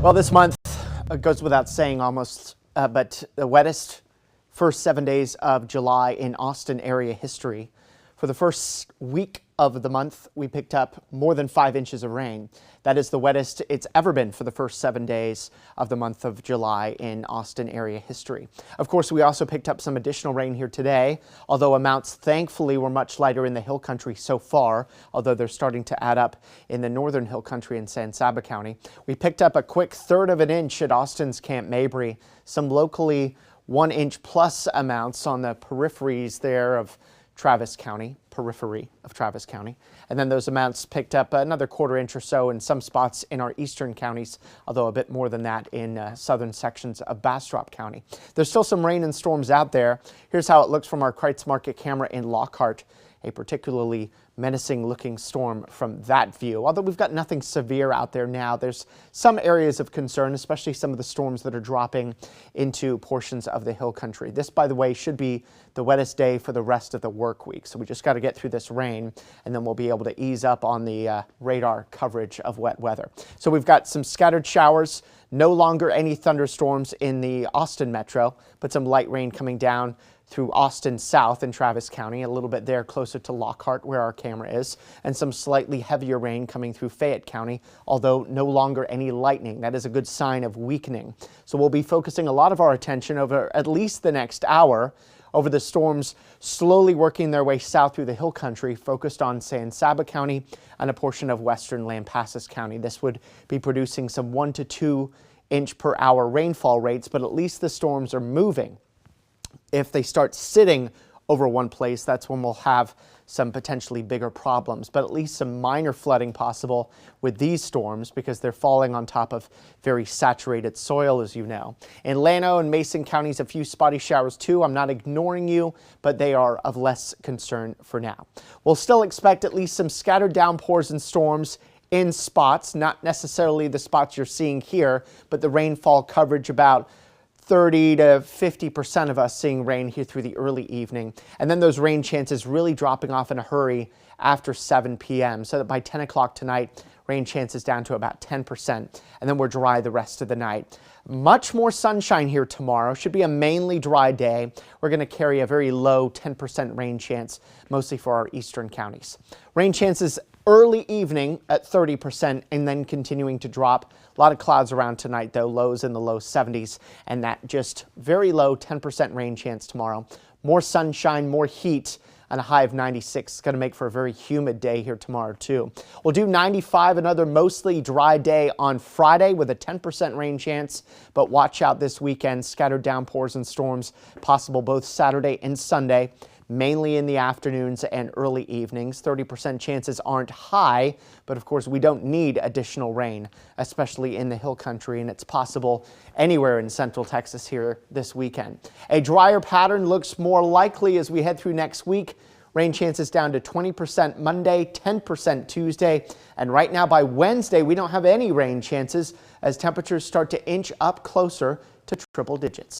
Well, this month goes without saying almost, but the wettest first 7 days of July in Austin area history. For the first week of the month, we picked up more than 5 inches of rain. That is the wettest it's ever been for the first 7 days of the month of July in Austin area history. Of course, we also picked up some additional rain here today, although amounts thankfully were much lighter in the hill country so far, although they're starting to add up in the northern hill country in San Saba County. We picked up a quick 1/3 of an inch at Austin's Camp Mabry, some locally 1 inch plus amounts on the peripheries there of Travis County, periphery of Travis County. And then those amounts picked up another 1/4 inch or so in some spots in our eastern counties, although a bit more than that in southern sections of Bastrop County. There's still some rain and storms out there. Here's how it looks from our Kreitz Market camera in Lockhart, a particularly menacing looking storm from that view. Although we've got nothing severe out there now, there's some areas of concern, especially some of the storms that are dropping into portions of the hill country. This, by the way, should be the wettest day for the rest of the work week. So we just got to get through this rain and then we'll be able to ease up on the radar coverage of wet weather. So we've got some scattered showers, no longer any thunderstorms in the Austin metro, but some light rain coming down through Austin south in Travis County, a little bit there closer to Lockhart where our camera is, and some slightly heavier rain coming through Fayette County, although no longer any lightning. That is a good sign of weakening. So we'll be focusing a lot of our attention over at least the next hour over the storms slowly working their way south through the hill country, focused on San Saba County and a portion of western Lampasas County. This would be producing some 1 to 2 inch per hour rainfall rates, but at least the storms are moving. If they start sitting over one place, that's when we'll have some potentially bigger problems, but at least some minor flooding possible with these storms because they're falling on top of very saturated soil, as you know. In Llano and Mason counties, a few spotty showers too. I'm not ignoring you, but they are of less concern for now. We'll still expect at least some scattered downpours and storms in spots, not necessarily the spots you're seeing here, but the rainfall coverage about 30 to 50% of us seeing rain here through the early evening. And then those rain chances really dropping off in a hurry after 7 p.m. so that by 10 o'clock tonight, rain chances down to about 10%. And then we're dry the rest of the night. Much more sunshine here tomorrow. Should be a mainly dry day. We're going to carry a very low 10% rain chance, mostly for our eastern counties. Rain chances early evening at 30% and then continuing to drop. A lot of clouds around tonight though, lows in the low 70s, and that just very low 10% rain chance tomorrow. More sunshine, more heat, and a high of 96. It's going to make for a very humid day here tomorrow too. We'll do 95, another mostly dry day on Friday with a 10% rain chance, but watch out this weekend. Scattered downpours and storms possible both Saturday and Sunday, mainly in the afternoons and early evenings. 30% chances aren't high, but of course we don't need additional rain, especially in the hill country, and it's possible anywhere in central Texas here this weekend. A drier pattern looks more likely as we head through next week. Rain chances down to 20% Monday, 10% Tuesday, and right now by Wednesday we don't have any rain chances as temperatures start to inch up closer to triple digits.